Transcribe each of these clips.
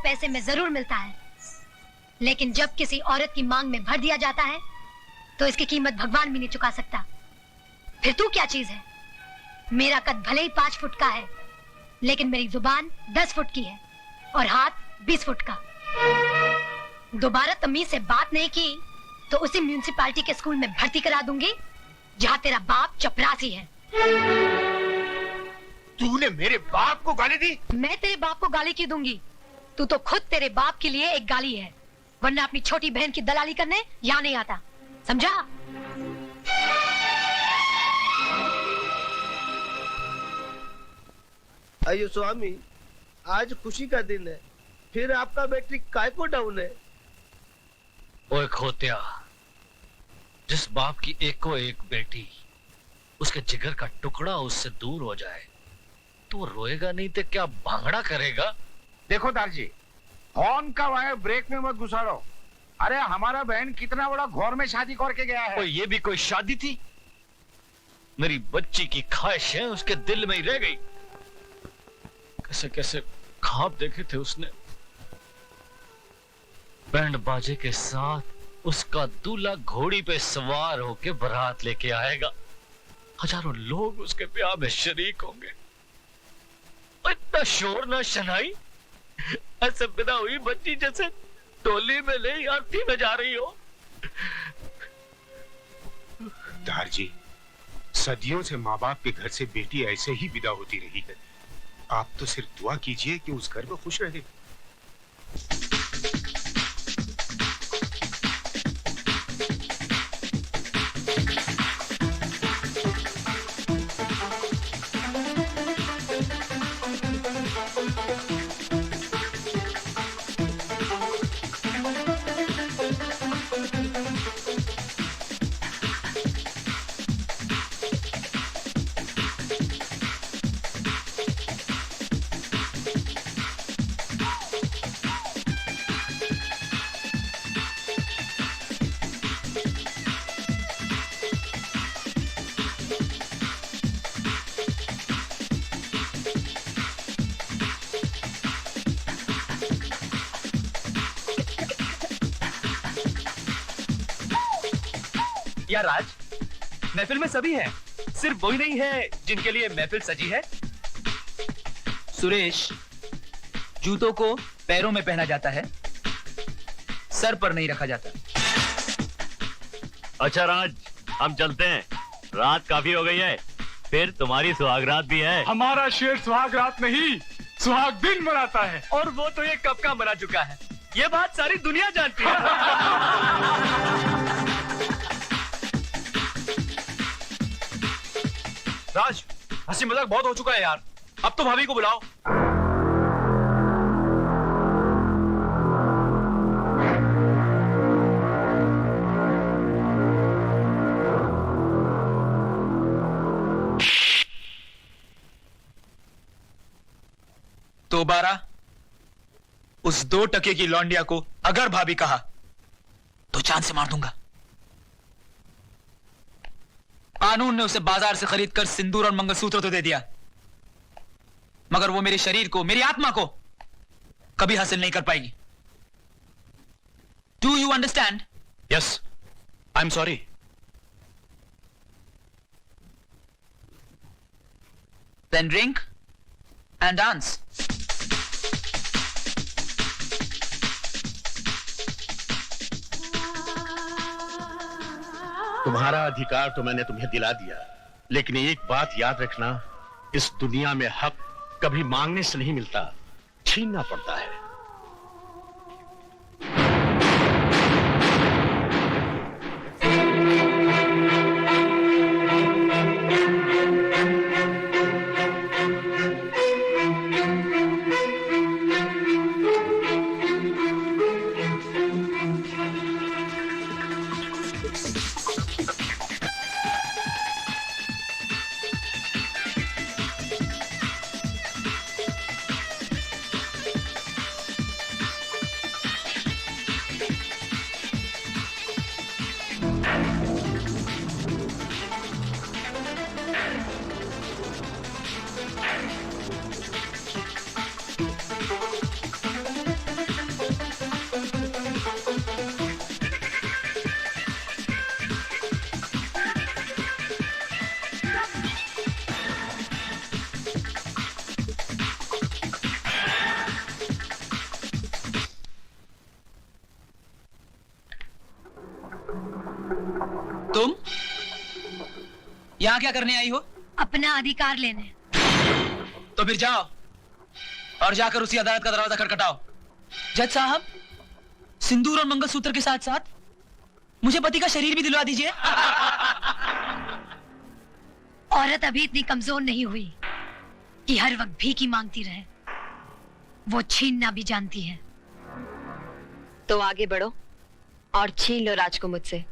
पैसे में जरूर मिलता है, लेकिन जब किसी औरत की मांग में भर दिया जाता है तो इसकी कीमत भगवान भी नहीं चुका सकता। फिर तू क्या चीज है? मेरा कद भले ही 5 फुट का है, लेकिन मेरी जुबान 10 फुट की है और हाथ 20 फुट का। दोबारा तमीज से बात नहीं की तो उसी म्यूनिसिपालिटी के स्कूल में भर्ती करा दूंगी जहाँ तेरा बाप चपरासी है। तूने मेरे बाप को गाली दी? मैं तेरे बाप को गाली क्यों दूंगी? तू तो खुद तेरे बाप के लिए एक गाली है, वरना अपनी छोटी बहन की दलाली करने यहाँ नहीं आता, समझा? अयो स्वामी, आज खुशी का दिन है, फिर आपका बैटरी काय को डाउन है? ओए खोत्या, जिस बाप की एक को एक बेटी, उसके जिगर का टुकड़ा उससे दूर हो जाए तो रोएगा नहीं तो क्या भांगड़ा करेगा? देखो दारजी, हॉर्न का वायर ब्रेक में मत घुसाड़ो। अरे हमारा बहन कितना बड़ा घोर में शादी करके गया है। ये भी कोई शादी थी? मेरी बच्ची की ख्वाहिशें उसके दिल में ही रह गई। कैसे कैसे ख्वाब देखे थे उसने। बैंड बाजे के साथ उसका दूल्हा घोड़ी पे सवार होके बारात लेके आएगा, हजारों लोग उसके ब्याह में शरीक होंगे। इतना शोर ना शनाई, ऐसे बिना हुई बच्ची जैसे टोली में ले आरती में जा रही हो। दारजी, सदियों से माँ बाप के घर से बेटी ऐसे ही विदा होती रही है। आप तो सिर्फ दुआ कीजिए कि उस घर में खुश रहे। या राज, महफिल में सभी हैं, सिर्फ वही नहीं है जिनके लिए महफिल सजी है। सुरेश, जूतों को पैरों में पहना जाता है, सर पर नहीं रखा जाता। अच्छा राज, हम चलते हैं, रात काफी हो गई है, फिर तुम्हारी सुहागरात भी है। हमारा शेर सुहागरात नहीं, सुहाग दिन मनाता है। और वो तो ये कब का मना चुका है, ये बात सारी दुनिया जानती है। राज, हंसी मजाक बहुत हो चुका है यार, अब तो भाभी को बुलाओ। दोबारा उस 2 टके की लौंडिया को अगर भाभी कहा तो जान से मार दूंगा। कानून ने उसे बाजार से खरीद कर सिंदूर और मंगलसूत्र तो दे दिया, मगर वो मेरे शरीर को, मेरी आत्मा को कभी हासिल नहीं कर पाएगी। Do you understand? Yes, I am sorry. Then drink and dance. तुम्हारा अधिकार तो मैंने तुम्हें दिला दिया, लेकिन एक बात याद रखना, इस दुनिया में हक कभी मांगने से नहीं मिलता, छीनना पड़ता है। तुम यहां क्या करने आई हो? अपना अधिकार लेने। तो फिर जाओ और जाकर उसी अदालत का दरवाजा खटखटाओ। जज साहब, सिंदूर और मंगलसूत्र के साथ साथ मुझे पति का शरीर भी दिलवा दीजिए। औरत अभी इतनी कमजोर नहीं हुई कि हर वक्त भीख ही मांगती रहे। वो छीनना भी जानती है। तो आगे बढ़ो और छीन लो राज को मुझसे।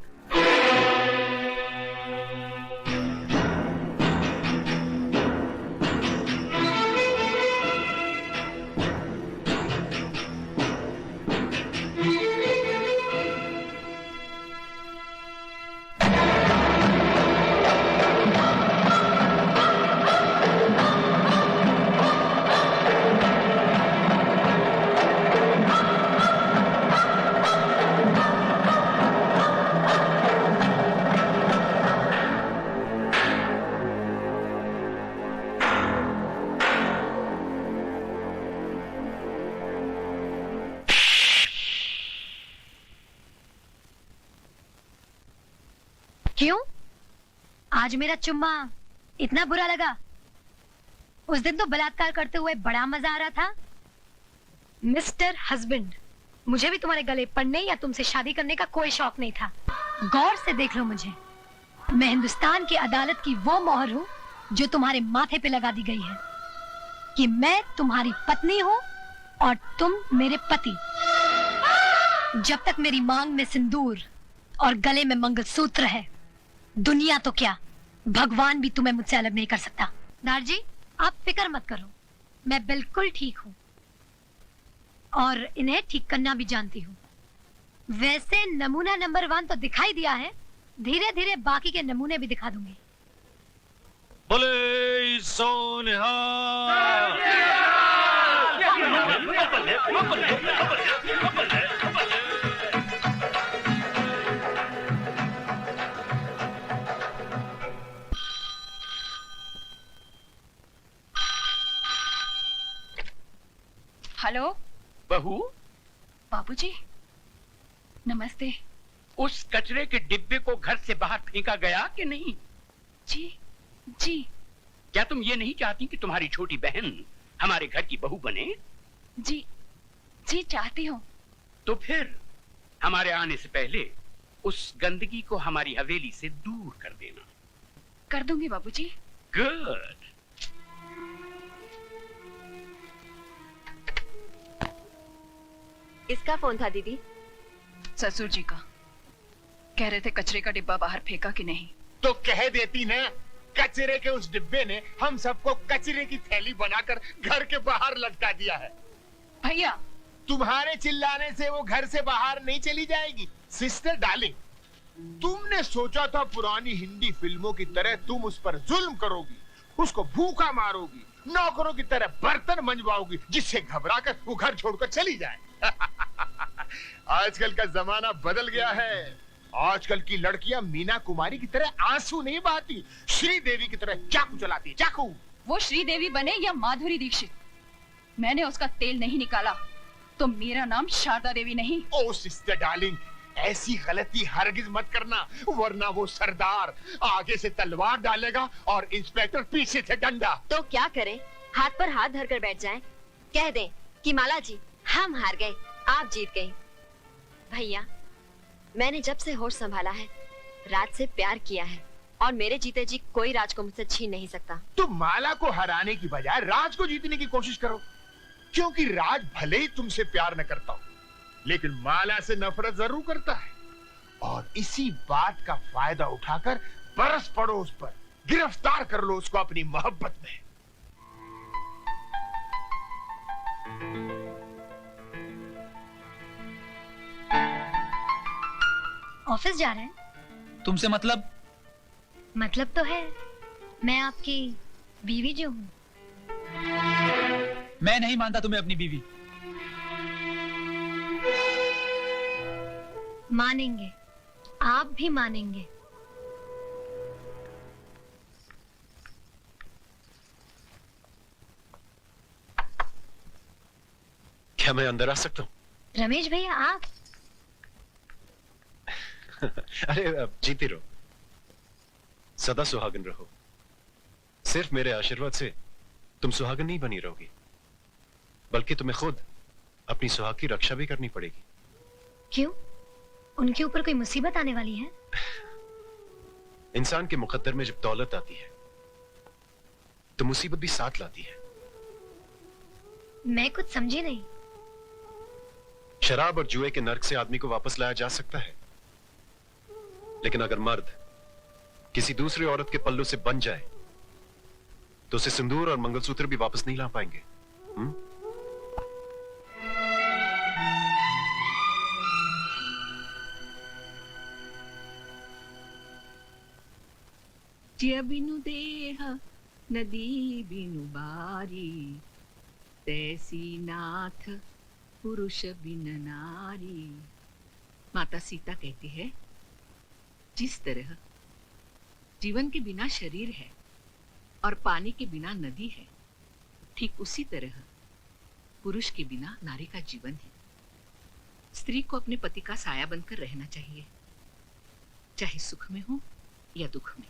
क्यों? आज मेरा चुम्मा इतना बुरा लगा? उस दिन तो बलात्कार करते हुए बड़ा मजा आ रहा था। मिस्टर हस्बैंड, मुझे भी तुम्हारे गले पड़ने या तुमसे शादी करने का कोई शौक नहीं था। गौर से देख लो मुझे। मैं हिंदुस्तान की अदालत की वो मोहर हूँ जो तुम्हारे माथे पे लगा दी गई है कि मैं तुम्हारी पत्नी हूँ और तुम मेरे पति। जब तक मेरी मांग में सिंदूर और गले में मंगलसूत्र है, दुनिया तो क्या, भगवान भी तुम्हें मुझसे अलग नहीं कर सकता। दार जी, आप फिक्र मत करो, मैं बिल्कुल ठीक हूँ और इन्हें ठीक करना भी जानती हूँ। वैसे नमूना नंबर 1 तो दिखाई दिया है, धीरे धीरे बाकी के नमूने भी दिखा दूंगी। बोले सोनिहा। हेलो बहू, बाबूजी, नमस्ते। उस कचरे के डिब्बे को घर से बाहर फेंका गया कि नहीं? जी जी। क्या तुम ये नहीं चाहती कि तुम्हारी छोटी बहन हमारे घर की बहू बने? जी जी चाहती हूँ। तो फिर हमारे आने से पहले उस गंदगी को हमारी हवेली से दूर कर देना। कर दूंगी बाबूजी। गुड। इसका फोन था दीदी? ससुर जी का। कह रहे थे कचरे का डिब्बा बाहर फेंका कि नहीं। तो कह देती ना, कचरे के उस डिब्बे ने हम सबको कचरे की थैली बनाकर घर के बाहर लटका दिया है। भैया, तुम्हारे चिल्लाने से वो घर से बाहर नहीं चली जाएगी। सिस्टर डार्लिंग, तुमने सोचा था पुरानी हिंदी फिल्मों की तरह तुम उस पर जुल्म करोगी, उसको भूखा मारोगी, नौकरों की तरह बर्तन मंजवाओगी, जिससे घबराकर वो घर छोड़कर चली जाए। आजकल का जमाना बदल गया है। आजकल की लड़कियां मीना कुमारी की तरह आंसू नहीं बहाती, श्रीदेवी की तरह चाकू चलाती। चाकू। वो श्रीदेवी बने या माधुरी दीक्षित, मैंने उसका तेल नहीं निकाला तो मेरा नाम शारदा देवी नहीं। ओ सिस्टर डार्लिंग, ऐसी गलती हरगिज मत करना, वरना वो सरदार आगे से तलवार डालेगा और इंस्पेक्टर पीछे से डंडा। तो क्या करें? हाथ पर हाथ धरकर बैठ जाएं? कह दें कि माला जी हम हार गए, आप जीत गए। भैया, मैंने जब से होश संभाला है राज से प्यार किया है और मेरे जीते जी कोई राज को मुझसे छीन नहीं सकता। तुम माला को हराने की बजाय राज को जीतने की कोशिश करो, क्योंकि राज भले ही तुमसे प्यार न करता हो, लेकिन माला से नफरत जरूर करता है। और इसी बात का फायदा उठाकर बरस पड़ो उस पर, गिरफ्तार कर लो उसको अपनी मोहब्बत में। ऑफिस जा रहे हैं? तुमसे मतलब? मतलब तो है, मैं आपकी बीवी जो हूँ। मैं नहीं मानता तुम्हें अपनी बीवी। मानेंगे, आप भी मानेंगे। क्या मैं अंदर आ सकता हूँ? रमेश भैया, आप? अरे जीती रहो, सदा सुहागन रहो। सिर्फ मेरे आशीर्वाद से तुम सुहागन नहीं बनी रहोगी, बल्कि तुम्हें खुद अपनी सुहाग की रक्षा भी करनी पड़ेगी। क्यों? उनके ऊपर कोई मुसीबत आने वाली है? इंसान के मुकद्दर में जब दौलत आती है तो मुसीबत भी साथ लाती है। मैं कुछ समझी नहीं। शराब और जुए के नर्क से आदमी को वापस लाया जा सकता है, लेकिन अगर मर्द किसी दूसरी औरत के पल्लू से बन जाए तो उसे सिंदूर और मंगलसूत्र भी वापस नहीं ला पाएंगे। जिया बिनु देह नदी बिनु बारी, तैसी नाथ पुरुष बिन नारी। माता सीता कहती है, जिस तरह जीवन के बिना शरीर है और पानी के बिना नदी है, ठीक उसी तरह पुरुष के बिना नारी का जीवन है। स्त्री को अपने पति का साया बनकर रहना चाहिए, चाहे सुख में हो या दुख में।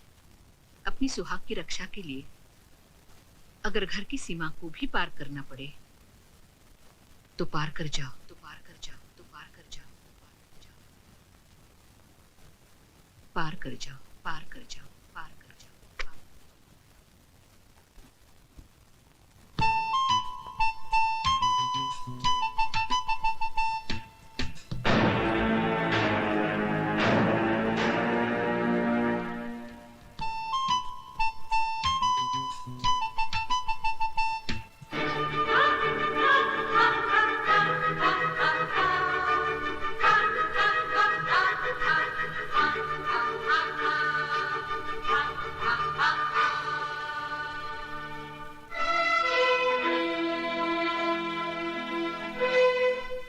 अपनी सुहाग की रक्षा के लिए अगर घर की सीमा को भी पार करना पड़े तो पार कर जाओ, तो पार कर जाओ, तो पार कर जाओ, पार कर जाओ, पार कर जाओ, पार कर जाओ।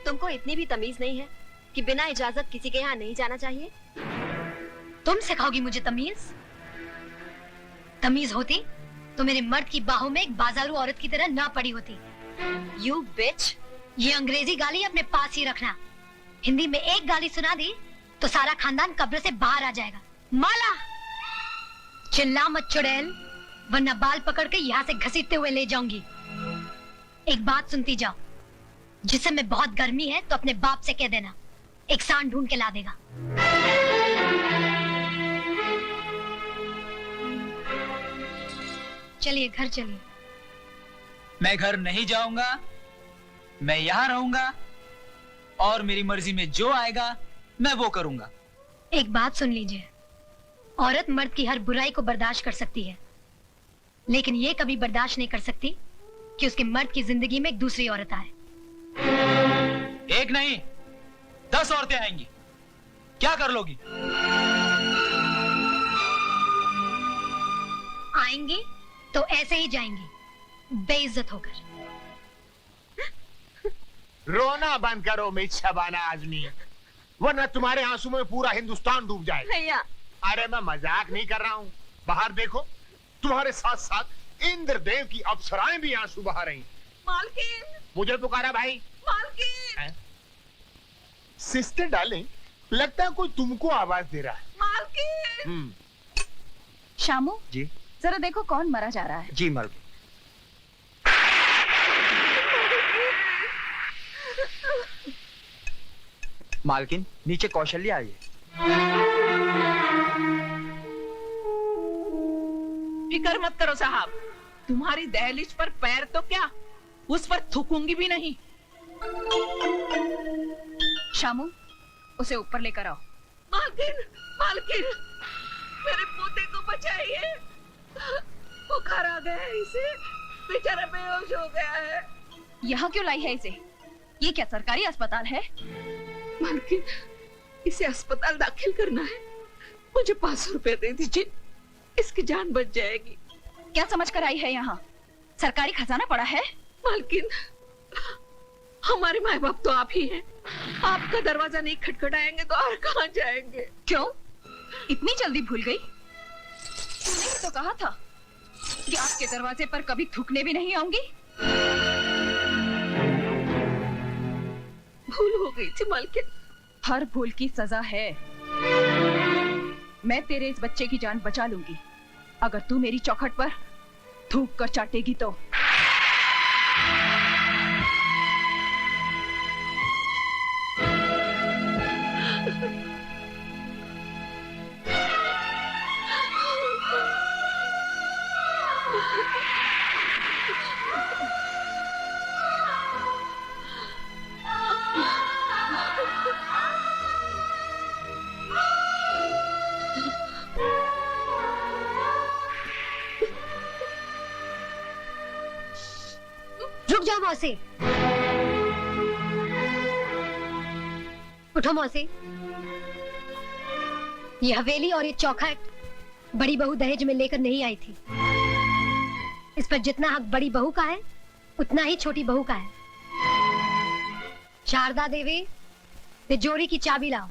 तुमको इतनी भी तमीज नहीं है कि बिना इजाजत किसी के यहाँ नहीं जाना चाहिए? तुम सिखाओगी मुझे तमीज? तमीज होती तो मेरे मर्द की बाहों में एक बाजारू औरत की तरह ना पड़ी होती। You bitch! ये अंग्रेजी गाली अपने पास ही रखना। हिंदी में एक गाली सुना दी तो सारा खानदान कब्र से बाहर आ जाएगा। माला, चिल्ला मत चुड़ैल, वरना बाल पकड़ के यहाँ से घसीटते हुए ले जाऊंगी। एक बात सुनती जाओ, जिस समय बहुत गर्मी है तो अपने बाप से कह देना, एक सांड ढूंढ के ला देगा। चलिए घर चलिए। मैं घर नहीं जाऊंगा, मैं यहाँ रहूंगा और मेरी मर्जी में जो आएगा मैं वो करूंगा। एक बात सुन लीजिए, औरत मर्द की हर बुराई को बर्दाश्त कर सकती है, लेकिन ये कभी बर्दाश्त नहीं कर सकती कि उसके मर्द की जिंदगी में एक दूसरी औरत आए। एक नहीं 10 औरतें आएंगी, क्या कर लोगी? आएंगी तो ऐसे ही जाएंगी, बेइज्जत होकर। रोना बंद करो मिच्छबाना आदमी, वरना तुम्हारे आंसू में पूरा हिंदुस्तान डूब जाएगा। भैया, अरे मैं मजाक नहीं कर रहा हूँ। बाहर देखो, तुम्हारे साथ साथ इंद्रदेव की अप्सराएं भी आंसू बहा रही। मालकिन! मुझे पुकारा भाई। मालकिन! सिस्टर डार्लिंग, लगता है कोई तुमको आवाज दे रहा है। मालकिन! शामू जी जरा देखो कौन मरा जा रहा है। जी मालकिन। मालकिन, नीचे कौशल्या आई है। फिक्र मत करो साहब, तुम्हारी दहलीज पर पैर तो क्या, उस पर थूकूंगी भी नहीं। शामू उसे ऊपर लेकर आओ। मालकिन, मालकिन, मेरे पोते को बचाइए, बुखार आ गया है इसे, बेचारा बेहोश हो गया है। यहाँ क्यों लाई है इसे? ये क्या सरकारी अस्पताल है? मालकिन, इसे अस्पताल दाखिल करना है, मुझे 500 रुपए दे दीजिए, इसकी जान बच जाएगी। क्या समझ कर आई है यहाँ? सरकारी खजाना पड़ा है? मालकिन, हमारे माँ बाप तो आप ही हैं, आपका दरवाजा नहीं खटखटाएंगे तो और कहाँ जाएंगे? क्यों इतनी जल्दी भूल गई? तूने ही तो कहा था कि आपके दरवाजे पर कभी थूकने भी नहीं आऊंगी। भूल हो गई थी मालकिन। हर भूल की सजा है। मैं तेरे इस बच्चे की जान बचा लूंगी अगर तू मेरी चौखट पर थूक कर चाटेगी तो। रुक जाओ मौसी। उठो मौसी। ये हवेली और ये चौखट बड़ी बहू दहेज में लेकर नहीं आई थी। इस पर जितना हक बड़ी बहू का है उतना ही छोटी बहू का है। शारदा देवी, तिजोरी की चाबी लाओ।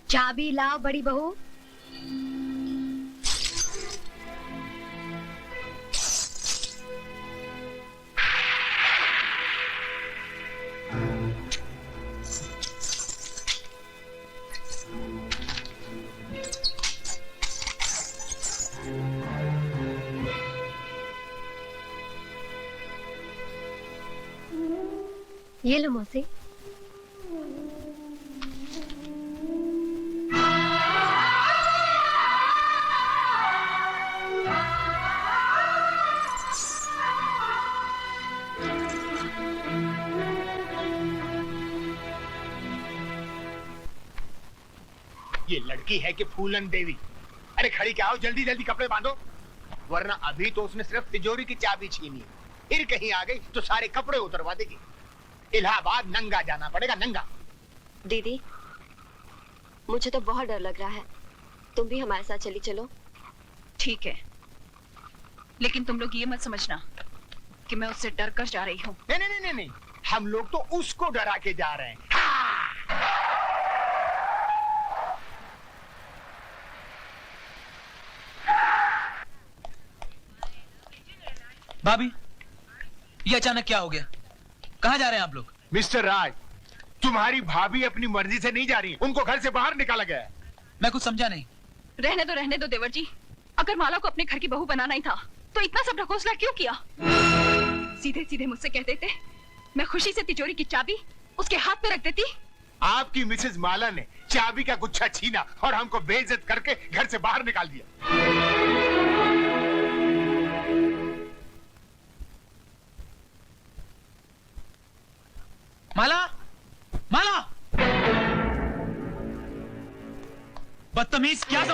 चाबी लाओ बड़ी बहू। ये लो मौसी। ये लड़की है कि फूलन देवी? अरे खड़ी क्या हो, जल्दी जल्दी कपड़े बांधो, वरना अभी तो उसने सिर्फ तिजोरी की चाबी छीनी है, फिर कहीं आ गई तो सारे कपड़े उतरवा देगी। इलाहाबाद नंगा जाना पड़ेगा, नंगा। दीदी, मुझे तो बहुत डर लग रहा है, तुम भी हमारे साथ चली चलो। ठीक है, लेकिन तुम लोग ये मत समझना कि मैं उससे डर कर जा रही हूँ। नहीं नहीं नहीं नहीं, हम लोग तो उसको डरा के जा रहे हैं। भाभी, ये अचानक क्या हो गया? कहाँ जा रहे हैं आप लोग? मिस्टर राज, तुम्हारी भाभी अपनी मर्जी से नहीं जा रही, उनको घर से बाहर निकाला गया है। मैं कुछ समझा नहीं। रहने दो देवर जी। अगर माला को अपने घर की बहू बनाना ही था तो इतना सब ढकोसला क्यों किया? सीधे सीधे मुझसे कह देते, मैं खुशी से तिजोरी की चाबी उसके हाथ पे रख देती। आपकी मिसेज माला ने चाबी का गुच्छा छीना और हमको बेइज्जत करके घर से बाहर निकाल दिया। माला, माला, बदतमीज, क्या समझ